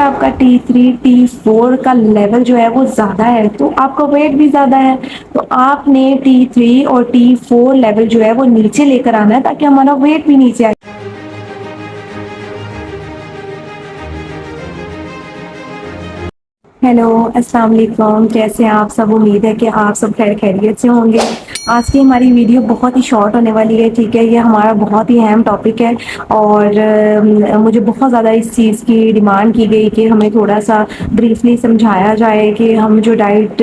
आपका T3 T4 का level जो है वो ज़्यादा है तो आपका वेट भी ज़्यादा है, तो आपने T3 और T4 लेवल जो है वो नीचे लेकर आना है ताकि हमारा वेट भी नीचे आए। हेलो, अस्सलाम वालेकुम, कैसे हैं आप सब? उम्मीद है कि आप सब खैर खैरियत से होंगे। आज की हमारी वीडियो बहुत ही शॉर्ट होने वाली है, ठीक है? ये हमारा बहुत ही अहम टॉपिक है और मुझे बहुत ज़्यादा इस चीज़ की डिमांड की गई कि हमें थोड़ा-सा ब्रीफली समझाया जाए कि हम जो डाइट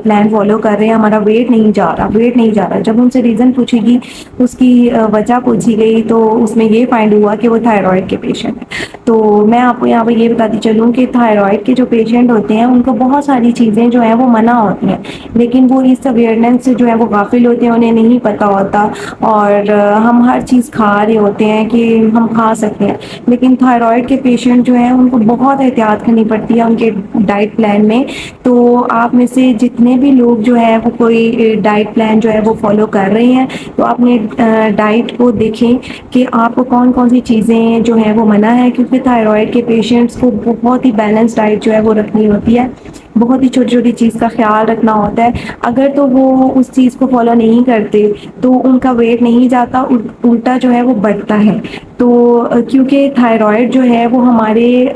प्लान फ़ॉलो कर रहे हैं, हमारा वेट नहीं जा रहा, वेट नहीं जा रहा। जब उनसे रीज़न पूछी गई, उसकी वजह पूछी गई, तो उसमें ये फाइंड हुआ कि वो थायरॉइड के पेशेंट हैं। तो मैं आपको यहाँ पे ये बताती चलूँ कि थायरॉइड के जो पेशेंट होते हैं उनको बहुत सारी चीज़ें जो हैं वो मना होती हैं, लेकिन वो इस अवेयरनेस से जो है वो गाफिल होते हैं, उन्हें नहीं पता होता और हम हर चीज़ खा रहे होते हैं कि हम खा सकते हैं, लेकिन थायरॉइड के पेशेंट जो हैं उनको बहुत एहतियात करनी पड़ती है उनके डाइट प्लान में। तो आप में से जितने भी लोग जो है वो कोई डाइट प्लान जो है वो फॉलो कर रहे हैं, तो अपने डाइट को देखें कि आपको कौन कौन सी चीज़ें जो है वो मना है, क्योंकि थायरॉइड के पेशेंट्स को बहुत ही बैलेंस डाइट जो है वो रखनी होती है, बहुत ही छोटी-छोटी चीज़ का ख़्याल रखना होता है। अगर तो वो उस चीज़ को फ़ॉलो नहीं करते, तो उनका वेट नहीं जाता, उल्टा जो है वो बढ़ता है। तो क्योंकि थायरॉइड जो है वो हमारे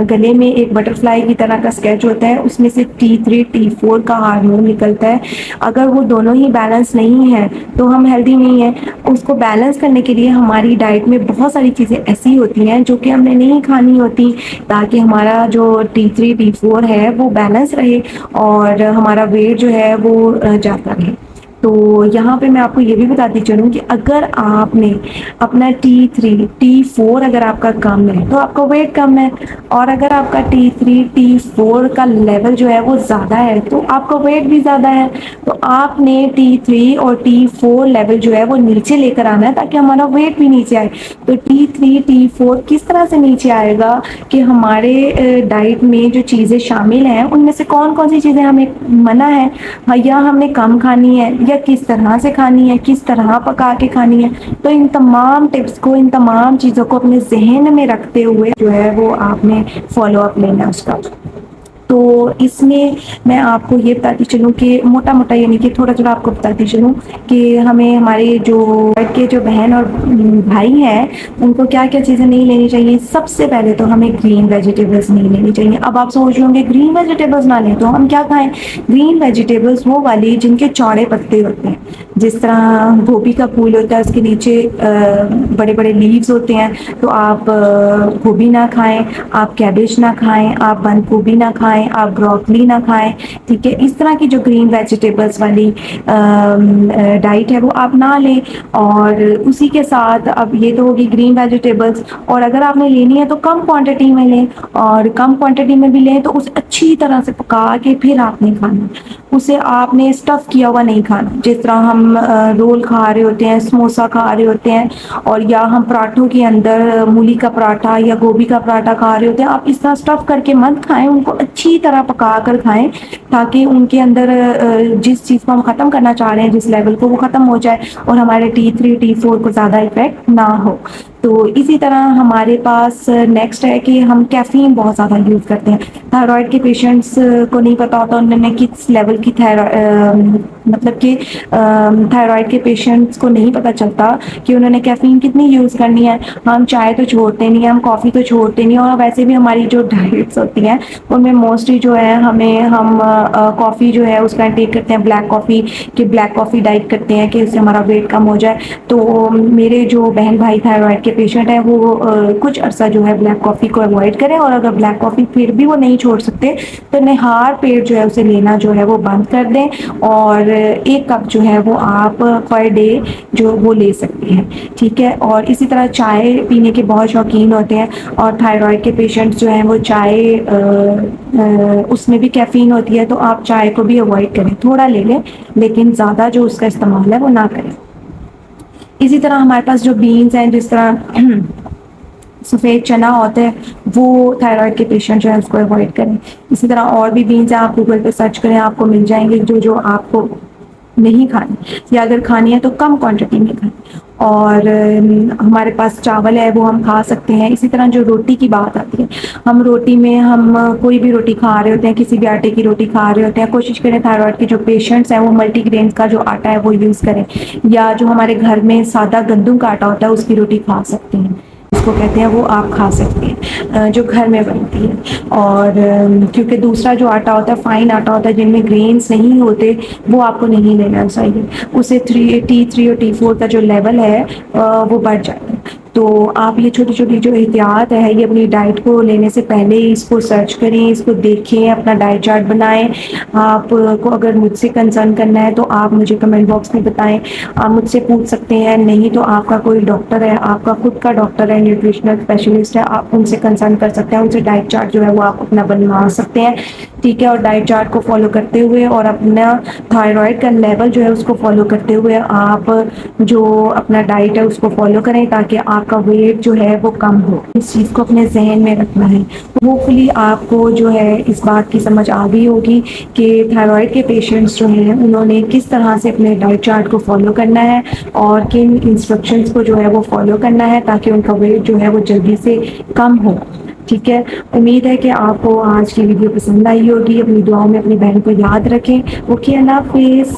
गले में एक बटरफ्लाई की तरह का स्केच होता है, उसमें से T3 T4 का हार्मोन निकलता है। अगर वो दोनों ही बैलेंस नहीं है, तो हम हेल्दी नहीं हैं। उसको बैलेंस करने के लिए हमारी डाइट में बहुत सारी चीज़ें ऐसी होती हैं जो कि हमने नहीं खानी होती, ताकि हमारा जो T3 T4 है वो बैलेंस रहे और हमारा वेट जो है वो जाता रहे। तो यहाँ पे मैं आपको ये भी बताती चलूँ कि अगर आपने अपना T3 T4 अगर आपका कम है तो आपका वेट कम है, और अगर आपका T3 T4 का लेवल जो है वो ज़्यादा है तो आपका वेट भी ज़्यादा है। तो आपने T3 और T4 लेवल जो है वो नीचे लेकर आना है ताकि हमारा वेट भी नीचे आए। तो T3 T4 किस तरह से नीचे आएगा कि हमारे डाइट में जो चीज़ें शामिल हैं उनमें से कौन कौन सी चीज़ें हमें मना है, या हमने कम खानी है, या किस तरह से खानी है, किस तरह पका के खानी है। तो इन तमाम टिप्स को, इन तमाम चीज़ों को अपने जहन में रखते हुए जो है वो आपने फॉलो अप लेना उसका। तो इसमें मैं आपको ये बताती चलूँ कि मोटा-मोटा, यानी कि थोड़ा-थोड़ा आपको बताती चलूँ कि हमें हमारे जो बहन और भाई हैं, उनको क्या-क्या चीज़ें नहीं लेनी चाहिए। सबसे पहले तो हमें ग्रीन वेजिटेबल्स नहीं लेनी चाहिए। अब आप सोच रहे होंगे ग्रीन वेजिटेबल्स ना लें तो हम क्या खाएँ? ग्रीन वेजिटेबल्स वो वाली जिनके चौड़े पत्ते होते हैं, जिस तरह गोभी का फूल होता है उसके नीचे बड़े-बड़े लीव्स होते हैं, तो आप गोभी ना खाएँ, आप कैबेज ना खाएँ, आप बंद गोभी ना खाएँ, आप ब्रोकली ना खाएं, ठीक है? इस तरह की जो ग्रीन वेजिटेबल्स वाली डाइट है वो आप ना लें। और उसी के साथ अब ये तो होगी ग्रीन वेजिटेबल्स, और अगर आपने लेनी है तो कम क्वांटिटी में लें, और कम क्वांटिटी में भी लें तो उसे अच्छी तरह से पका के फिर आपने खाना, उसे आपने स्टफ़ किया हुआ नहीं खाना। जिस तरह हम रोल खा रहे होते हैं, समोसा खा रहे होते हैं, और या हम पराठों के अंदर मूली का पराठा या गोभी का पराठा खा रहे होते हैं, आप इस तरह स्टफ़ करके मत खाएँ, उनको अच्छी तरह पका कर खाएँ, ताकि उनके अंदर जिस चीज़ को हम ख़त्म करना चाह रहे हैं, जिस लेवल को, वो ख़त्म हो जाए और हमारे T3 T4 को ज़्यादा इफ़ेक्ट ना हो। तो इसी तरह हमारे पास नेक्स्ट है कि हम कैफ़ीन बहुत ज़्यादा यूज़ करते हैं। थायरॉइड के पेशेंट्स को नहीं पता होता उन्होंने किस लेवल की मतलब कि थायरॉइड के पेशेंट्स को नहीं पता चलता कि उन्होंने कैफ़ीन कितनी यूज़ करनी है। हम चाय तो छोड़ते नहीं हैं, हम कॉफ़ी तो छोड़ते नहीं, और वैसे भी हमारी जो डाइट्स होती हैं उनमें मोस्टली जो है हम कॉफ़ी जो है उसका इंटेक करते हैं, ब्लैक कॉफ़ी, कि ब्लैक कॉफ़ी डाइट करते हैं कि उससे हमारा वेट कम हो जाए। तो मेरे जो बहन भाई थायरॉइड के पेशेंट हैं वो कुछ अर्सा जो है ब्लैक कॉफ़ी को अवॉइड करें, और अगर ब्लैक कॉफ़ी फिर भी वो नहीं छोड़ सकते तो निहार पेट जो है उसे लेना जो है वो बंद कर दें, और 1 कप जो है वो आप पर डे जो वो ले सकते हैं, ठीक है? और इसी तरह चाय पीने के बहुत शौकीन होते हैं, और थायरॉइड के पेशेंट्स जो हैं वो चाय उसमें भी कैफ़ीन होती है, तो आप चाय को भी अवॉइड करें, थोड़ा ले लें लेकिन ज़्यादा जो उसका इस्तेमाल है वो ना करें। इसी तरह हमारे पास जो बीन्स हैं, जिस तरह सफ़ेद चना होता है, वो थायरॉइड के पेशेंट जो है उसको अवॉइड करें। इसी तरह और भी बीन्स हैं, आप गूगल पे सर्च करें, आपको मिल जाएंगे जो जो आपको नहीं खानी, या अगर खानी है तो कम क्वांटिटी में खाएं। और हमारे पास चावल है वो हम खा सकते हैं। इसी तरह जो रोटी की बात आती है, हम रोटी में हम कोई भी रोटी खा रहे होते हैं, किसी भी आटे की रोटी खा रहे होते हैं, कोशिश करें थायराइड के जो पेशेंट्स हैं वो मल्टीग्रेन का जो आटा है वो यूज़ करें, या जो हमारे घर में सादा गंदम का आटा होता है उसकी रोटी खा सकते हैं, उसको कहते हैं, वो आप खा सकते हैं जो घर में बनती है। और क्योंकि दूसरा जो आटा होता है फाइन आटा होता है जिनमें ग्रेन्स नहीं होते, वो आपको नहीं लेना चाहिए। उससे T3 और T4 का जो लेवल है वो बढ़ जाता है। तो आप ये छोटी-छोटी जो एहतियात है ये अपनी डाइट को लेने से पहले इसको सर्च करें, इसको देखें, अपना डाइट चार्ट बनाएँ। आपको अगर मुझसे कंसर्न करना है तो आप मुझे कमेंट बॉक्स में बताएँ। आप मुझसे पूछ सकते हैं, नहीं तो आपका कोई डॉक्टर है, आपका खुद का डॉक्टर है, न्यूट्रिशनल स्पेशलिस्ट है, आप उनसे कंसर्न कर सकते हैं, उनसे डाइट चार्ट जो है वो आप अपना बनवा सकते हैं, ठीक है। और डाइट चार्ट को फॉलो करते हुए और अपना थायराइड का लेवल जो है उसको फॉलो करते हुए आप जो अपना डाइट है उसको फॉलो करें ताकि आपका वेट जो है वो कम हो। इस चीज़ को अपने जहन में रखना है। होपफुली आपको जो है इस बात की समझ आ गई होगी कि थायराइड के पेशेंट्स जो हैं उन्होंने किस तरह से अपने डाइट चार्ट को फॉलो करना है और किन इंस्ट्रक्शंस को जो है वो फॉलो करना है ताकि उनका वेट जो है वो जल्दी से कम हो, ठीक है। उम्मीद है कि आपको आज की वीडियो पसंद आई होगी। अपनी दुआओं में अपनी बहन को याद रखें। ओके, अल्लाह हाफिज़।